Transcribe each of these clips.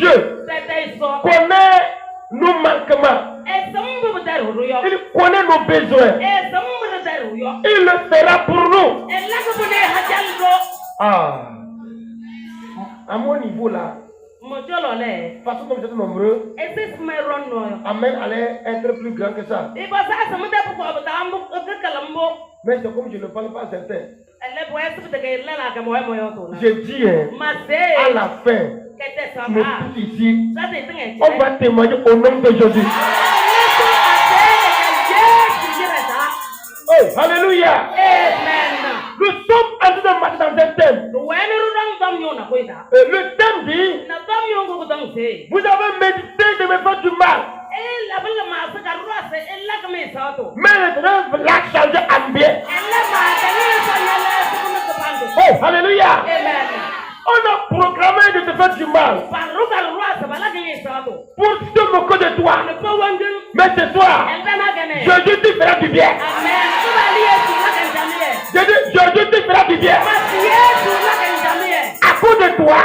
Dieu connaît nos manquements. Il connaît nos besoins. Il le fera pour nous. Ah. À mon niveau là, parce que nous sommes nombreux, Amen allait être plus grand que ça. Mais c'est comme je ne parle pas certain. Je dis à la fin, nous tous ici, on va témoigner au nom de Jésus. Oh, alléluia. Amen. Nous sommes en train de marcher dans un thème. Le thème dit, vous avez médité de me faire du mal. Mais le rêve l'a changé en bien. Oh, alléluia. Amen. On a programmé de te faire du mal pour se moquer de toi. Mais ce soir, Jésus te fera du bien. Jésus te fera du bien. À cause de toi,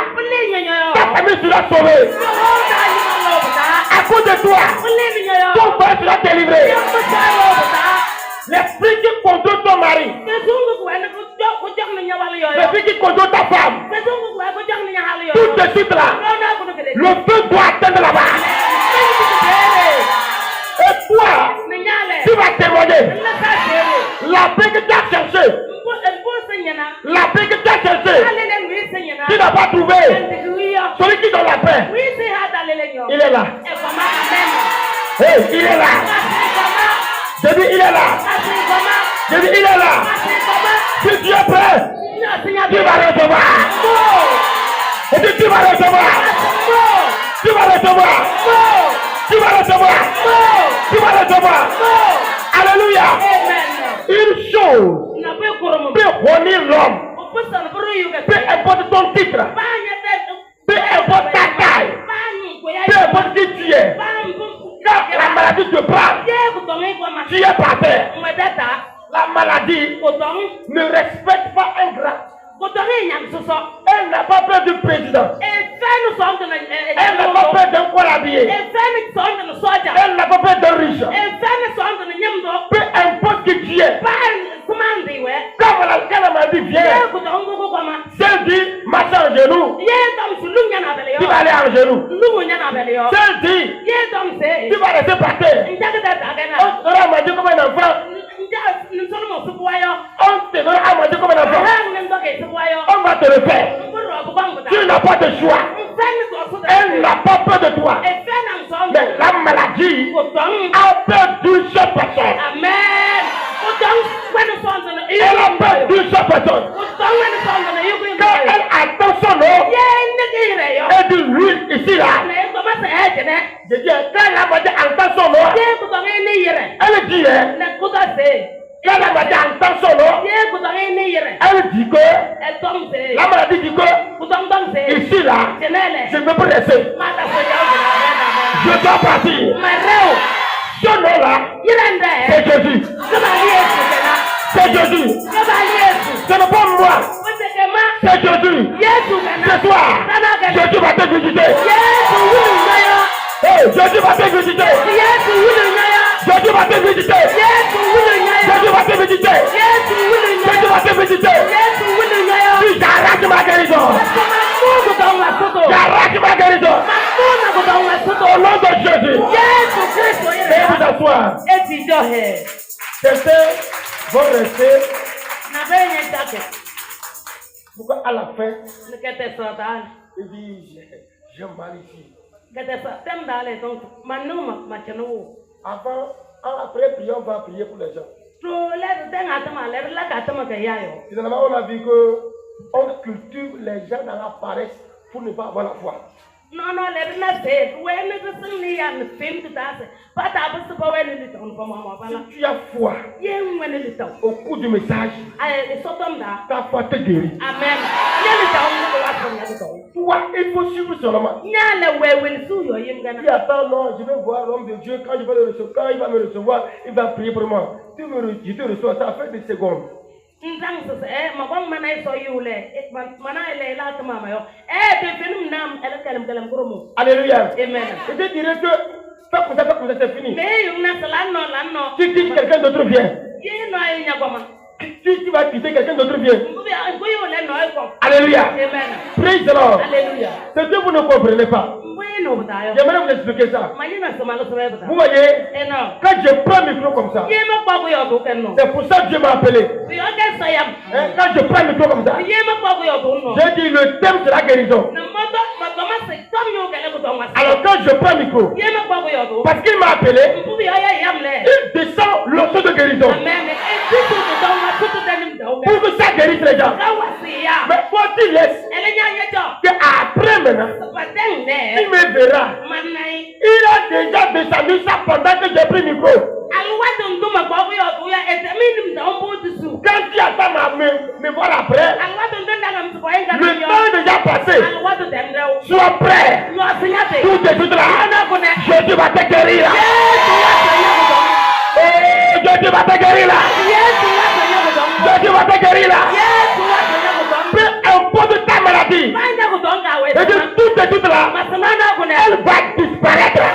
ta famille sera sauvée. À cause de toi, ton frère sera délivré. L'esprit qui contrôle ton mari, l'esprit qui contrôle ta femme, tout de suite là, le feu doit atteindre là-bas. Et toi, tu vas témoigner. La paix que tu as cherchée, la paix que tu as cherchée, tu n'as pas trouvé. Celui qui donne la paix, il est là. Hey, il est là. Je dis, il est là. Je dis, il est là. Si tu es prêt, tu vas recevoir. Je dis, tu vas recevoir. Tu vas recevoir. Tu vas recevoir. Tu vas recevoir. Alléluia. Une chose peut revenir l'homme. Peu importe ton titre. Peu importe ta taille. Peu importe qui tu es. Quand la maladie te parle, tu es par terre. La maladie ne respecte pas un grade. Elle n'a pas peur du président. Elle n'a pas peur d'un corps habillé. Elle n'a pas peur d'un riche. Peu importe qui tu es. Quand la maladie vient, celle dit marche en genou. Tu vas aller en genou. Celle dit tu vas rester par terre. On sera à manger comme un enfant. On te donnera à manger comme un enfant. On va te le faire. Tu n'as pas de choix. Elle n'a pas peur de toi. Mais la maladie a peur d'une seule personne. Elle a peur d'une seule personne. Quand elle attend son nom, elle dit oui, ici là. Je dis, quand la maladie entend son nom, elle dit, quand la maladie entend son nom, elle dit que, la maladie dit que, ici là, je ne peux pas rester. Je dois partir. Ce nom-là, c'est Jésus. C'est Jésus. Ce n'est pas moi. C'est Jésus. Ce soir, Jésus va te visiter. Hey, Jésus va te visiter. Jésus va te visiter. Jésus va te visiter. Jésus va te visiter. J'arrache ma guérison. J'arrache ma guérison. Au nom de Jésus. Et vous asseoir. Certains vont rester. Pourquoi à la fin, il dit, j'aime mal ici. Avant, après prier, on va prier pour les gens. Finalement, on a vu que on cultive les gens dans la paresse pour ne pas avoir la foi. Si tu as foi au cours du message, ta foi te guérit. Amen. Toi, il faut suivre seulement. Il attend, non, je vais voir l'homme de Dieu. Quand je vais le recevoir, quand il va me recevoir, il va prier pour moi. Je te reçois, ça fait des secondes. Alléluia. Amen. Et je dirais que c'est fini. Tu dis quelqu'un d'autre vient. Tu vas quitter quelqu'un d'autre vient. Alléluia. Amen. Praise the Lord. Alléluia. C'est que vous ne comprenez pas. J'aimerais vous expliquer ça. Vous voyez, quand je prends le micro comme ça, c'est pour ça que Dieu m'a appelé. Quand je prends le micro comme ça, j'ai dit le thème c'est la guérison. Alors quand je prends le micro, parce qu'il m'a appelé, il descend l'onction de guérison. Pour que ça guérisse les gens. Mais quand tu laisses, qu'après maintenant, il me verra. Il a déjà descendu ça pendant que j'ai pris le micro. Quand tu attends me voir après, le temps est déjà passé. Sois prêt. Tout de suite là, Jésus va te guérir là. Jésus va te guérir là. Jésus va te guérir là. Peu importe ta maladie. Et de tout de suite là, elle va disparaître.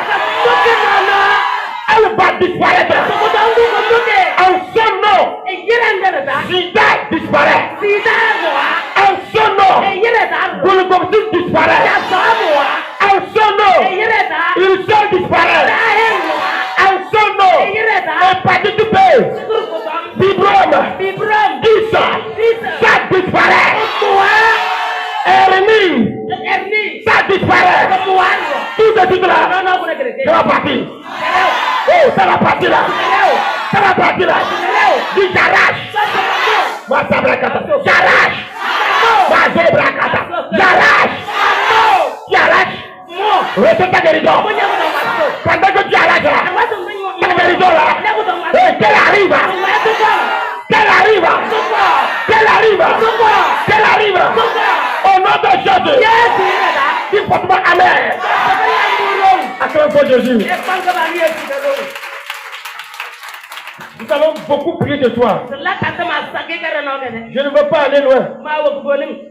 Elle va disparaître. En son nom, Sida disparaît. En son nom, Golgotha disparaît. En son nom, Ulcère disparaît. En son nom, hépatite B, fibrome, ça disparaît. Hernie, ça disparaît. Tout de suite là, ça va partir. Oh, ça va partir là. Ça va partir là. Dis j'arrache. J'arrache. J'arrache. Reste ta guérison. Pendant que tu arraches là, ta guérison là, qu'elle arrive. Qu'elle arrive. Au nom de Jésus. Dis fortement amen. Acclame Jésus. Nous allons beaucoup prier de toi. Je ne veux pas aller loin.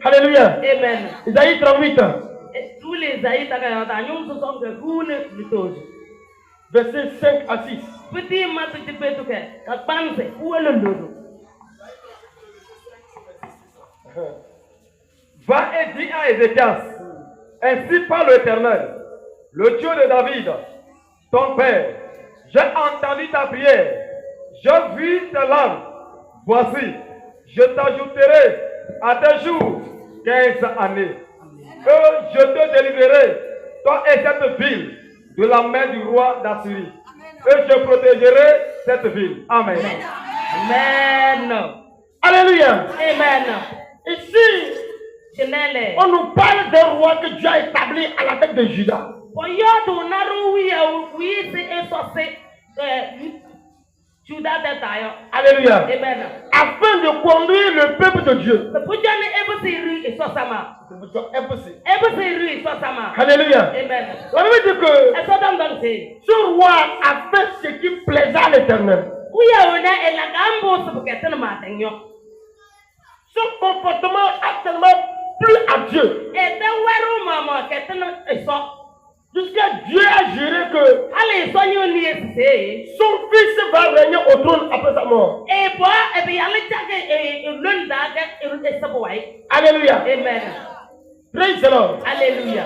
Alléluia. Amen. Isaïe 38. Versets 5 à 6. Va et dis à Ézéchias, ainsi parle l'Éternel, le Dieu de David, ton père. J'ai entendu ta prière, j'ai vu tes larmes. Voici, je t'ajouterai à tes jours 15 années. Et je te délivrerai, toi et cette ville, de la main du roi d'Assyrie. Et je protégerai cette ville. Amen. Amen. Alléluia. Amen. Ici, on nous parle d'un roi que Dieu a établi à la tête de Juda. Alléluia. Amen. Afin de conduire le peuple de Dieu. Alléluia. Amen. On veut dire que ce roi a fait ce qui plaisait à l'Éternel. Son comportement a tellement plu à Dieu. Jusqu'à Dieu a juré que son fils va régner au trône après sa mort. Alléluia. Amen. Praise the Lord. Alléluia.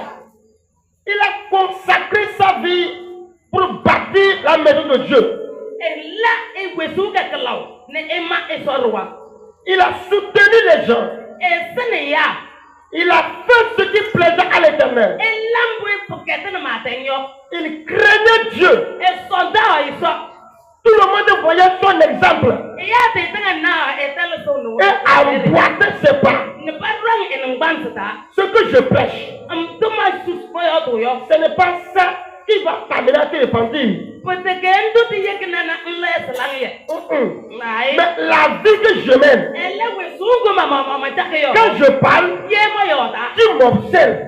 Il a consacré sa vie pour bâtir la maison de Dieu. Il a soutenu les gens. Il a fait ce qui plaisait à l'Éternel. Il craignait Dieu. Tout le monde voyait son exemple. Et emboîtait ses pas. Ce que je prêche, ce n'est pas ça qui va t'amener à te repentir. Mais la vie que je mène, quand je parle, tu m'observes.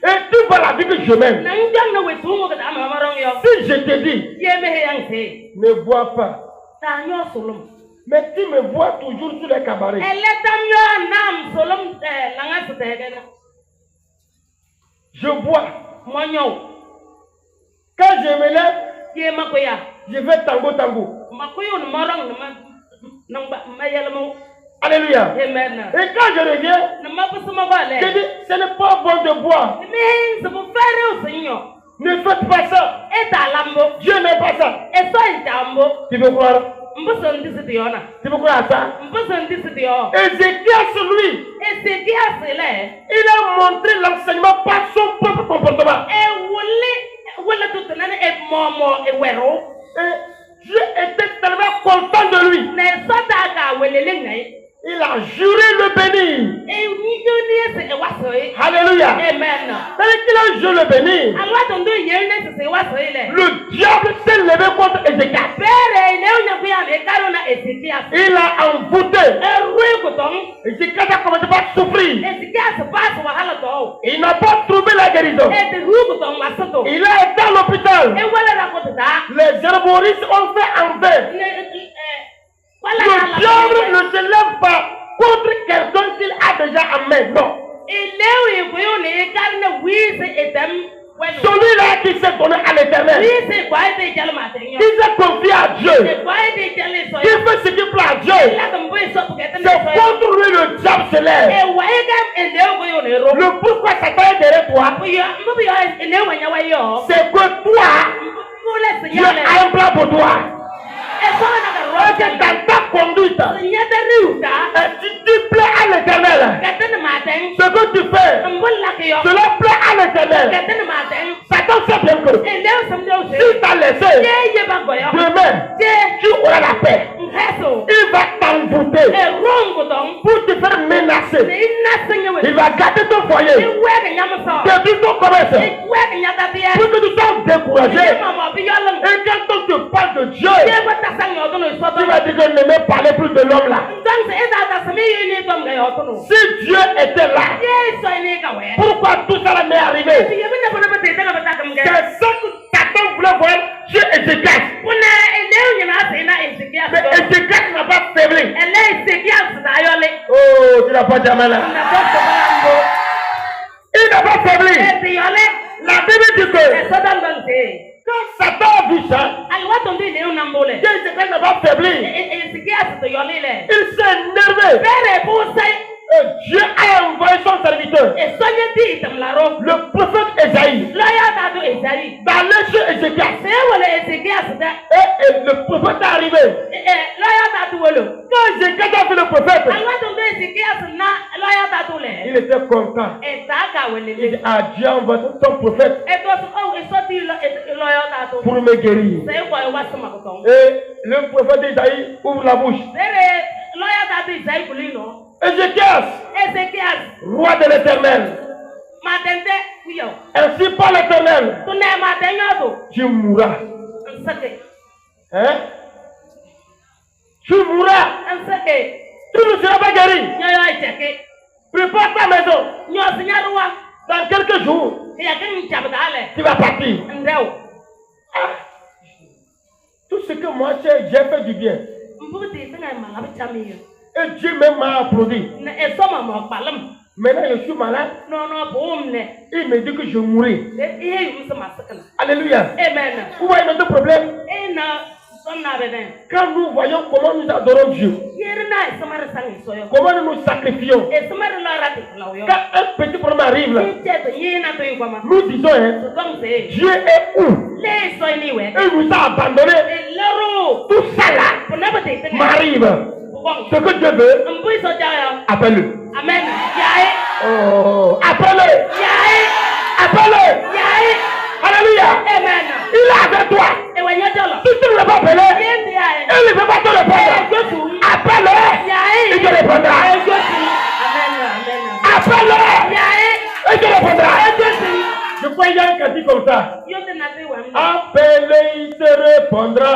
Et tu vois la vie que je mène. Si je te dis, ne bois pas, Mais tu me vois toujours sur les cabarets. Je bois. Quand je me lève, je vais tango. Alléluia. Amen. Et quand je reviens, je dis, ce n'est pas bon de boire. Ne faites pas ça. Dieu n'aime pas ça. Tu veux croire? Tu veux croire à ça? Ézéchias, lui, il a montré l'enseignement par son propre comportement. Et Dieu était tellement content de lui. Il a juré le bénir. Alléluia. Amen. C'est qu'il a juré le bénir. Le diable s'est levé contre Ézéchias. Il a envoûté. Ézéchias a commencé par souffrir. Il n'a pas trouvé la guérison. Il a été à l'hôpital. Les herboristes ont fait en vain. Le diable ne se lève pas contre quelqu'un qu'il a déjà en main. Non. Celui-là qui s'est donné à l'Éternel, qui s'est confié à Dieu, qui fait ce qui plaît à Dieu, c'est contre lui le diable se lève. Le pourquoi Satan est derrière toi, c'est que toi, Dieu a un plan pour toi. Dans ta conduite, si tu plais à l'Éternel, ce que tu fais, cela plaît à l'Éternel. Satan sait bien que si tu as laissé, demain, tu auras la paix. Il va t'envoûter pour te faire menacer. Il va garder ton foyer, détruire ton commerce, pour que tu sois découragé. Et quand on te parle de Dieu, tu vas dire que ne me parlez plus de l'homme là. Si Dieu était là, pourquoi tout ça m'est arrivé? C'est ça que Satan voulait voir chez Ézéchias. Mais Ézéchias n'a pas faibli. Oh, tu n'as pas jamais là. Il n'a pas faibli. La Bible dit que quand Satan a vu ça, Ézéchias n'a pas faibli. Il s'est énervé. Dieu a envoyé son serviteur, le prophète Esaïe, d'aller chez Ézéchias. Et le prophèt est arrivé. Quand Ézéchias a vu le prophète, il était content. Il dit, ah, Dieu a envoyé son prophète pour me guérir. Et le prophète Esaïe ouvre la bouche. Ézéchias, roi de l'Éternel, ainsi par l'Éternel, tu mourras. Hein? Tu mourras. Tu ne seras pas guéri. Prépare ta maison. Dans quelques jours, tu vas partir. Tout ce que moi j'ai fait du bien. Et Dieu même m'a applaudi. Maintenant je suis malade. Il me dit que je mourrai. Alléluia. Amen. Vous voyez notre problème? Quand nous voyons comment nous adorons Dieu, comment nous nous sacrifions, quand un petit problème arrive là, nous disons, Dieu est où? Il nous a abandonnés. Tout ça là m'arrive. Ce que Dieu veut, appelle-le. Amen. Oh, appelle-le. Appelle-le. Alléluia. Amen. Il est avec toi. Si tu ne l'as pas appelé, il ne peut pas te répondre. Appelle-le. Il te répondra. Appelle-le. Il te répondra. Je crois qu'il y a un cantique comme ça. Appelle-le, il te répondra.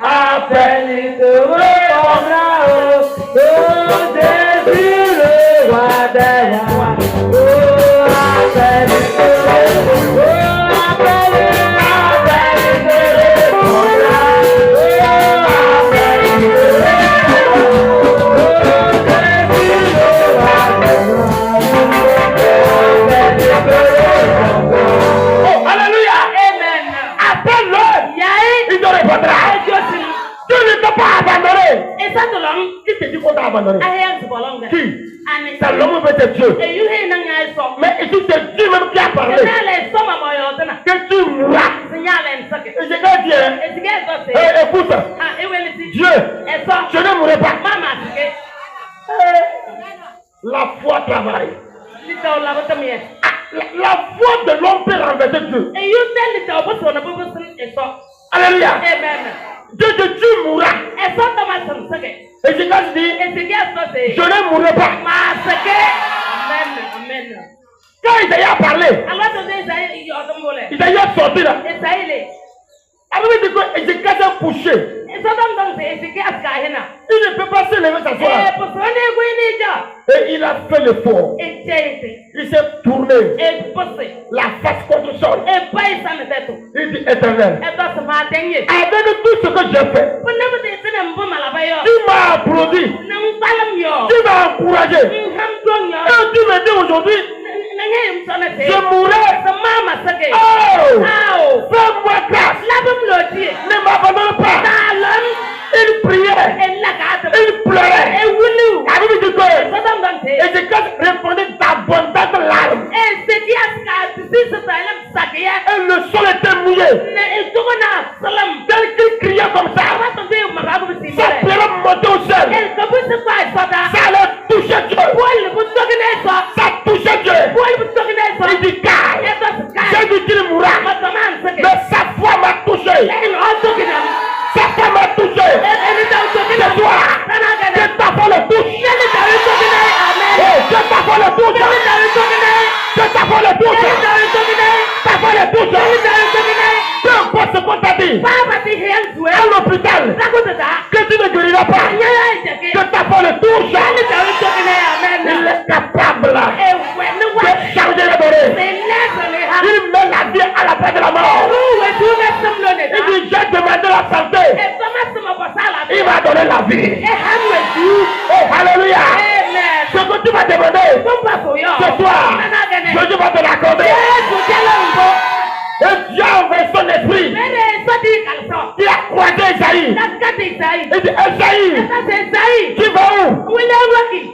Appelle, il te répondra. Oh, Jésus, le roi des rois. Oh, appelle, il te répondra. Oh, appelle, il te répondra. Oh, appelle, il te répondra. abandonné. Qui? C'est l'homme veut te tuer. Mais ici c'est Dieu même qui a parlé. Que tu mourras. Et je vais dire, écoute, Dieu, je ne mourrai pas. La foi travaille. La foi de l'homme peut renverser Dieu. Alléluia. Dieu te tue, mourra. Et je dis, je ne mourrai pas. Quand Isaïe a parlé, Isaïe a sorti là. Alors il dit que Ézéchias a couché. Il ne peut pas se lever s'asseoir. Et il a fait l'effort. Il s'est tourné la face contre le sol. Il dit Éternel, avec tout ce que j'ai fait, tu m'as applaudi, tu m'as encouragé. Et tu me dis aujourd'hui, je mourrai. Oh, fais-moi grâce. Ne m'abandonne pas. Il priait. Il pleurait. Et Ézéchias répondait d'abondantes larmes. Et le sol était mouillé. Tel qu'il criait comme ça. Sa pleurait montait au ciel. Ça allait toucher Dieu. Ça touchait Dieu. Il dit car j'ai dit qu'il mourra. Mais sa foi m'a touché. Sa foi m'a touché. Ce soir, que ta foi le touche. Que ta foi le touche. Que ta foi le touche. Ta foi le touche. Peu importe ce qu'on t'a dit à l'hôpital, que tu ne guériras pas. Que ta foi le touche. Il est capable de changer les données. Il met la vie à la place de la mort. Il dit j'ai demandé la santé. Il va donner la vie. Oh alléluia. Ce que tu m'as demandé ce soir, Dieu va te l'accorder. Et Dieu a envoyé son esprit. Il a croisé Isaïe. Il dit Isaïe, tu vas où?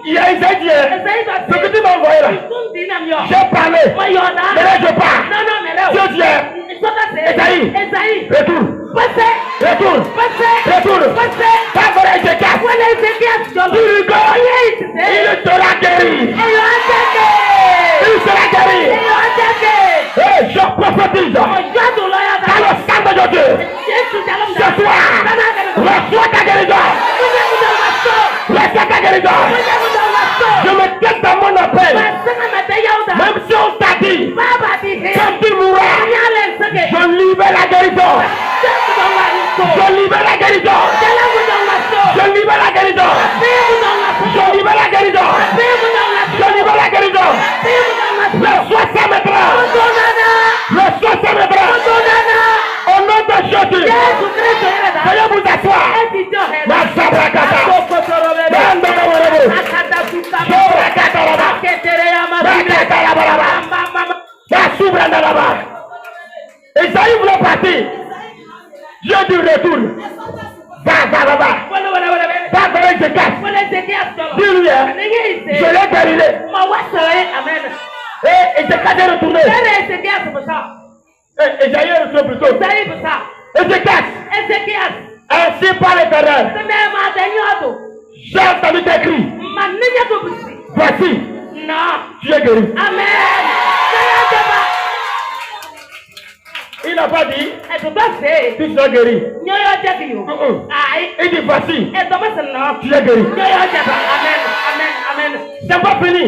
Il y a Isaïe. Ce que tu m'as envoyé là, j'ai parlé. Mais là je pars. Dieu dit Isaïe, retourne. Retourne. Pas vrai Ézéchias. Tu rigoles. Il sera guéri. Il sera guéri. Et je prophétise dans le sang de Dieu. Ce soir, reçois ta guérison. Reçois ta guérison. Je me teste dans mon appel. Même si on t'a dit, quand tu mourras, je libère la guérison. Je libère la guérison. Je libère la guérison. Je libère la guérison. Je libère la guérison. Reçois ça maintenant. Reçois ça maintenant. Au nom de Jésus. Veuillez vous asseoir. Isaïe voulait partir. Dieu dit retourne. Va. Va vers Ézéchias. Dis-lui, je l'ai guéri. Et Ézéchias est retourné. Isaïe est retourné plutôt. Ézéchias. Ainsi par l'Éternel. J'ai entendu tes cris. Voici. Tu es guéri. Amen. Il n'a pas dit tu seras guéri. Il dit voici. Tu es guéri. Amen. C'est pas fini.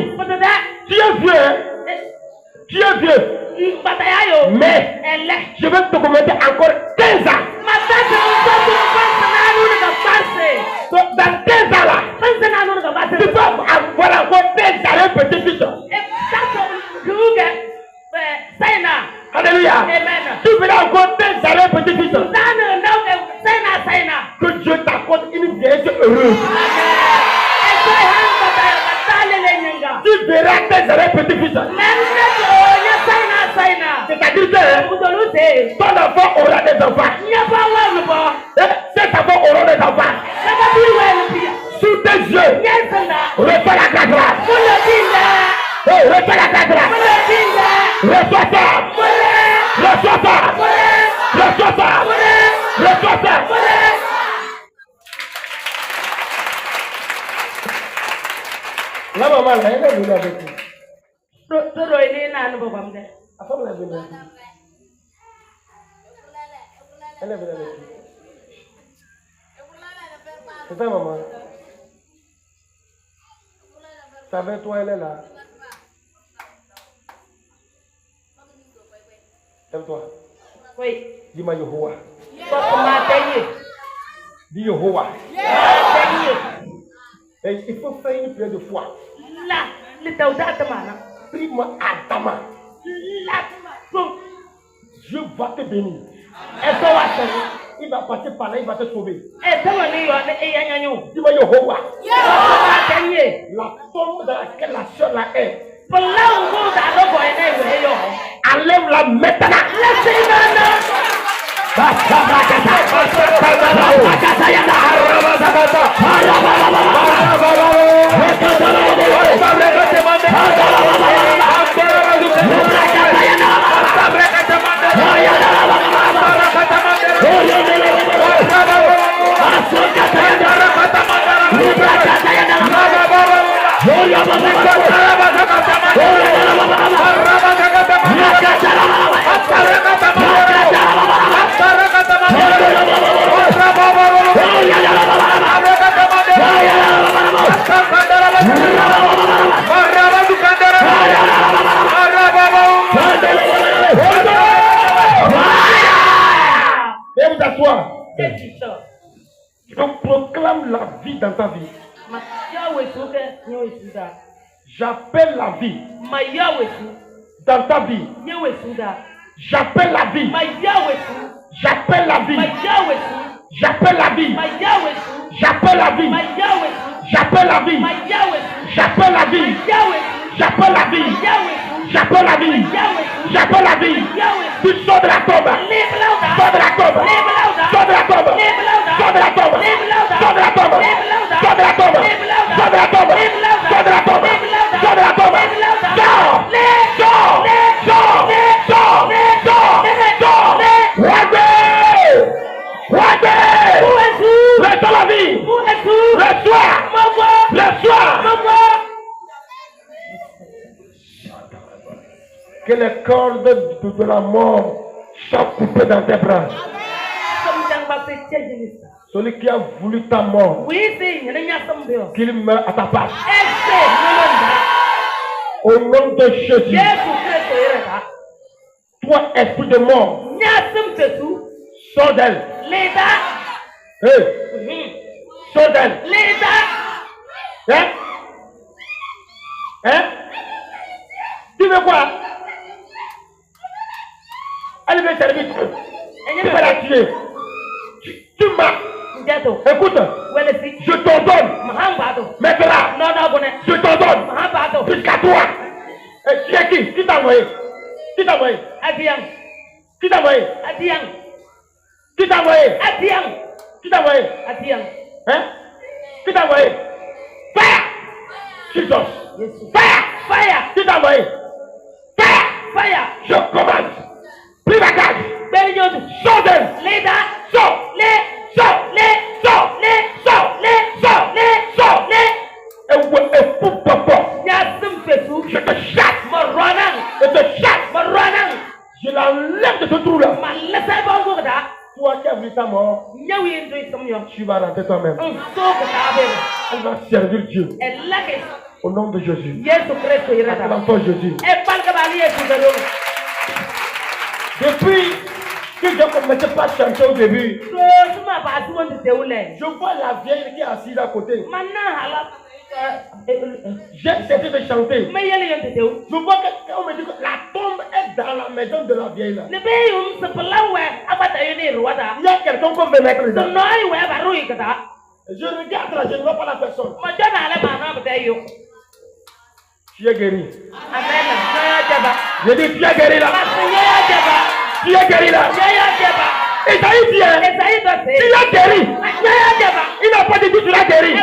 Tu es vieux. Mais je vais te documenter encore 15 ans. Dans 15 ans là, tu peux avoir encore 15 années petit-fils. Alléluia. Tu verras encore 15 années petit-fils. Que Dieu t'accorde une vieillesse heureuse. Tu verras 15 années petit-fils. C'est-à-dire que ton enfant aura des enfants. Cet enfant aura des enfants. Sous tes yeux, Elle est venue. C'est ça, maman. C'est avec toi, elle est là. Lève-toi. Oui. Dis-moi Yehowa. Dis Yehowa. Et il faut faire une prière de foi. Là, le Taouda Tamana. Prie-moi Adama. Là, Dieu va te bénir. Il va passer par là, il va te sauver. Dis-moi Yehowa. La tombe dans laquelle la soeur là est. Enlève-la maintenant. Et vous asseoir. Je proclame la vie dans ta vie. J'appelle la vie dans ta vie. J'appelle la vie. J'appelle la vie. J'appelle la vie. J'appelle la vie. J'appelle la vie. J'appelle la vie. J'appelle la vie. J'appelle la vie. J'appelle la vie. Tu sors de la tombe. Sors de la tombe. Sors de la tombe. Sors de la tombe. Sors de la tombe. Sors de la tombe. Sors de la tombe. Sors de la tombe. Sors de la tombe. Sors. Sors. Sors. Sors. Sors. Sors. Regardez. Regardez. Reste la vie. Le soir. Le soir. Que les cordes de la mort soient coupées dans tes bras. Celui qui a voulu ta mort, qu'il meure à ta place. Au nom de Jésus, toi, esprit de mort, sors d'elle. Sors d'elle. Hein? Hein? Tu veux quoi? Elle veut servir. Tu vas la tuer. Tu m'as. Écoute, je t'ordonne. Maintenant, je t'ordonne. Jusqu'à toi. Et tu es qui? Qui t'a envoyé? Qui t'a envoyé? Qui t'a envoyé? Qui t'a envoyé? Qui t'a envoyé? Hein? Qui t'a envoyé? Fire! Jesus! Fire! Fire! Qui t'a envoyé? Fire! Fire! Je commande. Pris la cage. Sors d'elle. Sors. Et pour papa. Je te chasse. Je te chasse. Je l'enlève de ce trou-là. Toi qui as vu ta mort, tu vas rentrer toi-même. Elle va servir Dieu. Au nom de Jésus. À l'enfant Jésus. Depuis que je ne commençais pas à chanter au début, je vois la vieille qui est assise à côté. J'ai cessé de chanter. Je vois qu'on me dit que la tombe est dans la maison de la vieille là. Il y a quelqu'un qu'on veut mettre dedans. Je regarde là, je ne vois pas la personne. Tu es guéri. Je dis tu es guéri là. Tu es guéri là. Esaïe dit, tu es guéri. Il n'a pas dit que tu l'as guéri. Et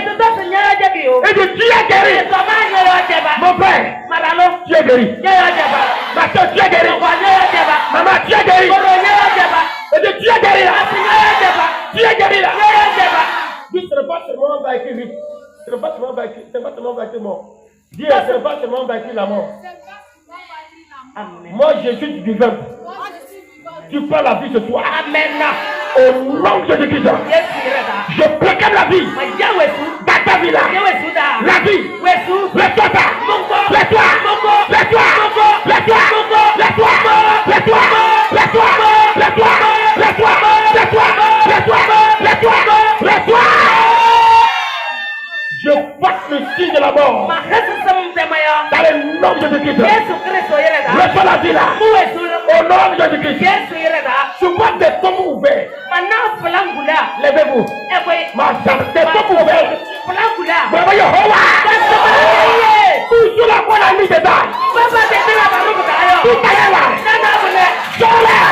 dit tu es guéri. Mon père, tu es guéri. Ma soeur, tu es guéri. Maman, tu es guéri. Et dit tu es guéri là. Tu es guéri là. Dis, ce n'est pas seulement vaincu vite. Ce n'est pas seulement vaincu, mort. Dis, ce n'est pas seulement vaincu la mort. Amen. Moi, je suis du vivant. Tu prends la vie ce soir. Amen. Au nom de Jésus-Christ. Je proclame la vie. Dans ta vie là. La vie. Lève-toi. Lève-toi. Lève-toi. Lève-toi. Lève-toi. Lève-toi. Lève-toi. Lève-toi. Lève-toi. Lève-toi. Lève-toi. Lève-toi. Lève-toi. Je passe le signe de la mort. Dans le nom de Jésus-Christ. Lève-toi la vie là. Au nom de Jésus-Christ. Je vois des tombes ouverts. Levez-vous. Des tombes ouverts. Bravo Yehovah. Tout sur la voie la nuit dedans. Tout à l'heure. Sors-les.